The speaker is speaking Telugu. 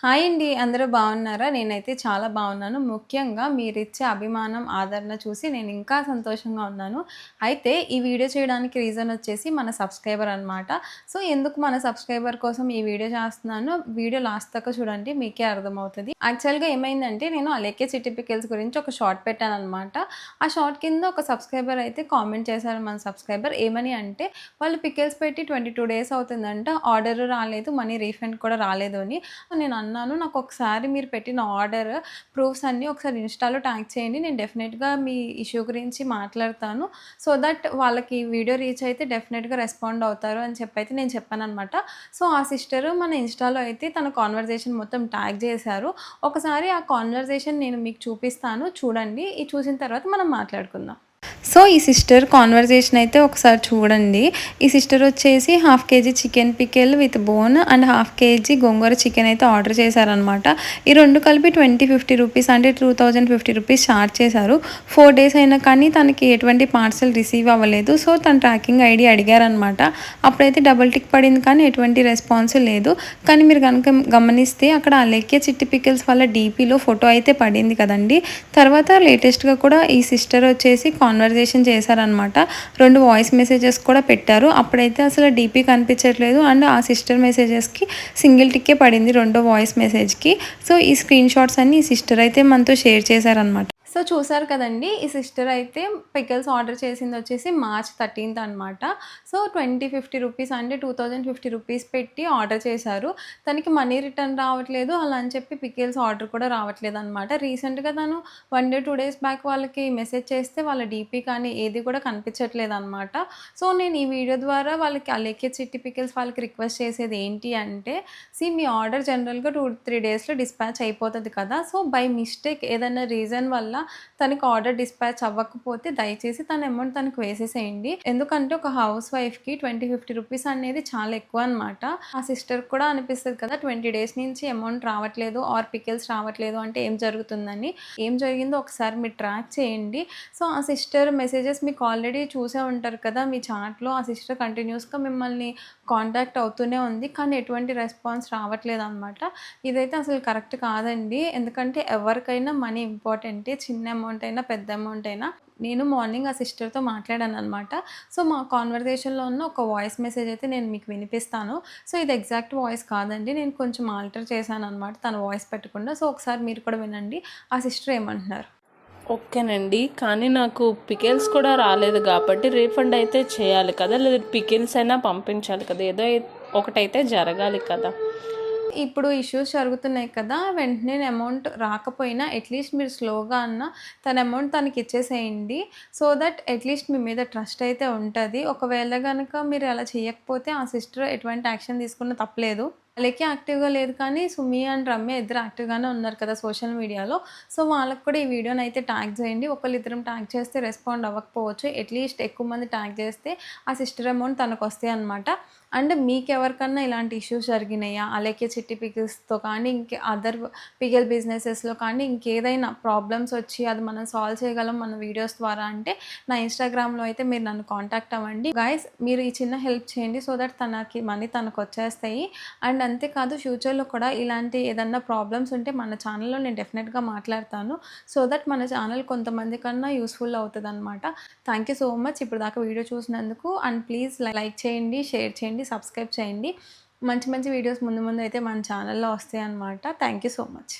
హాయ్ అండి. అందరూ బాగున్నారా? నేనైతే చాలా బాగున్నాను. ముఖ్యంగా మీరిచ్చే అభిమానం, ఆదరణ చూసి నేను ఇంకా సంతోషంగా ఉన్నాను. అయితే ఈ వీడియో చేయడానికి రీజన్ వచ్చేసి మన సబ్స్క్రైబర్ అనమాట. సో, ఎందుకు మన సబ్స్క్రైబర్ కోసం ఈ వీడియో చేస్తున్నానో వీడియో లాస్ట్ దాకా చూడండి మీకే అర్థమవుతది. యాక్చువల్‌గా ఏమైందంటే నేను అలేఖ్య చిట్టి పికిల్స్ గురించి ఒక షార్ట్ పెట్టాననమాట. ఆ షార్ట్ కింద ఒక సబ్స్క్రైబర్ అయితే కామెంట్ చేశారు మన సబ్స్క్రైబర్. ఏమని అంటే వాళ్ళు పికిల్స్ పెట్టి 22 డేస్ అవుతుందంట. ఆర్డర్ రాలేదు. మనీ రీఫండ్ కూడా రాలేదు అని. నేను అన్నాను, నాకొకసారి మీరు పెట్టిన ఆర్డర్ ప్రూఫ్స్ అన్నీ ఒకసారి ఇన్‌స్టాలో ట్యాగ్ చేయండి. నేను డెఫినెట్‌గా మీ ఇష్యూ గురించి మాట్లాడతాను. సో దట్ వాళ్ళకి వీడియో రీచ్ అయితే డెఫినెట్‌గా రెస్పాండ్ అవుతారు అని చెప్పైతే నేను చెప్పాననమాట. సో, ఆ సిస్టరు మన ఇన్‌స్టాలో అయితే తన కాన్వర్జేషన్ మొత్తం ట్యాగ్ చేశారు. ఒకసారి ఆ కాన్వర్జేషన్ నేను మీకు చూపిస్తాను. చూడండి. ఇది చూసిన తర్వాత మనం మాట్లాడుకుందాం. సో, ఈ సిస్టర్ కాన్వర్జేషన్ అయితే ఒకసారి చూడండి. ఈ సిస్టర్ వచ్చేసి half KG chicken pickle with bone and half KG gongura chicken అయితే ఆర్డర్ చేశారనమాట. ఈ 2 కలిపి 50 రూపీస్ అంటే 2050 రూపీస్ చార్జ్ చేశారు. 4 డేస్ అయినా కానీ తనకి ఎటువంటి పార్సెల్ రిసీవ్ అవ్వలేదు. సో, తన ట్రాకింగ్ ఐడీ అడిగారనమాట. అప్పుడైతే డబుల్ టిక్ పడింది కానీ ఎటువంటి రెస్పాన్స్ లేదు. కానీ మీరు కనుక గమనిస్తే అక్కడ అలేఖ్య చిట్టి పికిల్స్ వాళ్ళ డీపీలో ఫోటో అయితే పడింది కదండీ. తర్వాత లేటెస్ట్‌గా కూడా ఈ సిస్టర్ వచ్చేసి కాన్వర్జేషన్ చేశారనమాట. 2 వాయిస్ మెసేజెస్ కూడా పెట్టారు. అప్పుడైతే అసలు డీపీ కనిపించట్లేదు అండ్ ఆ సిస్టర్ మెసేజెస్‌కి సింగిల్ టిక్కే పడింది రెండో వాయిస్ మెసేజ్‌కి. సో, ఈ స్క్రీన్ షాట్స్ అన్నీ ఈ సిస్టర్ అయితే మనతో షేర్ చేశారనమాట. సో, చూసారు కదండీ! ఈ సిస్టర్ అయితే పికిల్స్ ఆర్డర్ చేసిందొచ్చేసి మార్చ్ 13థ్ అనమాట. సో, 50 రూపీస్ అంటే 2050 రూపీస్ పెట్టి ఆర్డర్ చేశారు. తనకి మనీ రిటర్న్ రావట్లేదు. అలా అని చెప్పి పికిల్స్ ఆర్డర్ కూడా రావట్లేదనమాట. రీసెంట్‌గా తను 1 డే, 2 డేస్ బ్యాక్ వాళ్ళకి మెసేజ్ చేస్తే వాళ్ళ డీపీ కానీ ఏది కూడా కనిపించట్లేదనమాట. సో, నేను ఈ వీడియో ద్వారా వాళ్ళకి అలేఖ్య చిట్టి పికిల్స్ వాళ్ళకి రిక్వెస్ట్ చేసేది ఏంటి అంటే, మీ ఆర్డర్ జనరల్‌గా 2, 3 డేస్‌లో డిస్పాచ్ అయిపోతది కదా! సో, బై మిస్టేక్ ఏదైనా రీజన్ వల్ల తనకి ఆర్డర్ డిస్పాచ్ అవ్వకపోతే దయచేసి తన అమౌంట్ తనకి వేసేసేయండి. ఎందుకంటే ఒక హౌస్ వైఫ్‌కి 50 రూపీస్ అనేది చాలా ఎక్కువ అనమాట. ఆ సిస్టర్‌కి కూడా అనిపిస్తది కదా! 20 డేస్ నుంచి అమౌంట్ రావట్లేదు ఆర్ పికిల్స్ రావట్లేదు అంటే ఏం జరుగుతుందని. ఏం జరిగిందో ఒకసారి మీరు ట్రాక్ చేయండి. సో, ఆ సిస్టర్ మెసేజెస్ మీకు ఆల్రెడీ చూసే ఉంటారు కదా! మీ చాట్‌లో ఆ సిస్టర్ కంటిన్యూస్‌గా మిమ్మల్ని కాంటాక్ట్ అవుతూనే ఉంది. కానీ ఎటువంటి రెస్పాన్స్ రావట్లేదనమాట. ఇదైతే అసలు కరెక్ట్ కాదండి. ఎందుకంటే ఎవరికైనా మనీ ఇంపార్టెంటే. చిన్న అమౌంట్ అయినా, పెద్ద అమౌంట్ అయినా. నేను మార్నింగ్ ఆ సిస్టర్‌తో మాట్లాడాననమాట. సో, మా కాన్వర్జేషన్‌లో ఉన్న ఒక వాయిస్ మెసేజ్ అయితే నేను మీకు వినిపిస్తాను. సో, ఇది ఎగ్జాక్ట్ వాయిస్ కాదండి. నేను కొంచెం ఆల్టర్ చేశాననమాట తన వాయిస్ పెట్టకుండా. సో, ఒకసారి మీరు కూడా వినండి. ఆ సిస్టర్ ఏమంటున్నారు. ఓకేనండి. కానీ నాకు పికిల్స్ కూడా రాలేదు కాబట్టి రీఫండ్ అయితే చేయాలి కదా! లేదా పికిల్స్ అయినా పంపించాలి కదా! ఏదో ఒకటైతే జరగాలి కదా! ఇప్పుడు ఇష్యూస్ జరుగుతున్నాయి కదా! వెంటనే అమౌంట్ రాకపోయినా అట్‌లీస్ట్ మీరు స్లోగా అన్నా తన అమౌంట్ తనకిచ్చేసేయండి. సో దట్ అట్‌లీస్ట్ మీ మీద ట్రస్ట్ అయితే ఉంటది. ఒకవేళ గనక మీరు అలా చేయకపోతే ఆ సిస్టర్ ఎటువంటి యాక్షన్ తీసుకున్న తప్పులేదు. వాళ్ళకి యాక్టివ్‌గా లేదు కానీ సుమి అండ్ రమ్య ఇద్దరు యాక్టివ్‌గానే ఉన్నారు కదా సోషల్ మీడియాలో. సో, వాళ్ళకి కూడా ఈ వీడియోనైతే ట్యాగ్ చేయండి. ఒకళ్ళిద్దరం ట్యాగ్ చేస్తే రెస్పాండ్ అవ్వకపోవచ్చు. అట్‌లీస్ట్ ఎక్కువ మంది ట్యాగ్ చేస్తే ఆ సిస్టర్ అమౌంట్ తనకొస్తాయన్నమాట. అండ్ మీకెవరికన్నా ఇలాంటి ఇష్యూస్ జరిగినాయా? అలేఖ్య చిట్టి పికిల్స్‌తో కానీ, అదర్ పికిల్ బిజినెసెస్‌లో కానీ, ఇంకేదైనా ప్రాబ్లమ్స్ వచ్చి అది మనం సాల్వ్ చేయగలం మన వీడియోస్ ద్వారా అంటే, నా ఇన్‌స్టాగ్రామ్‌లో అయితే మీరు నన్ను కాంటాక్ట్ అవ్వండి. గైస్ మీరు ఈ చిన్న హెల్ప్ చేయండి. సో దట్ తనకి మనీ తనకొచ్చేస్తాయి. అండ్ అంతేకాదు ఫ్యూచర్‌లో కూడా ఇలాంటి ఏదన్నా ప్రాబ్లమ్స్ ఉంటే మన ఛానల్‌లో నేను డెఫినెట్‌గా మాట్లాడతాను. సో దట్ మన ఛానల్ కొంతమంది కన్నా యూస్‌ఫుల్ అవుతదనమాట. థ్యాంక్ యూ సో మచ్ ఇప్పటిదాకా వీడియో చూసినందుకు. అండ్ ప్లీజ్ లైక్ చేయండి, షేర్ చేయండి, సబ్స్క్రైబ్ చేయండి. మంచి మంచి వీడియోస్ ముందు ముందు అయితే మన ఛానల్‌లో వస్తాయన్నమాట. Thank you so much.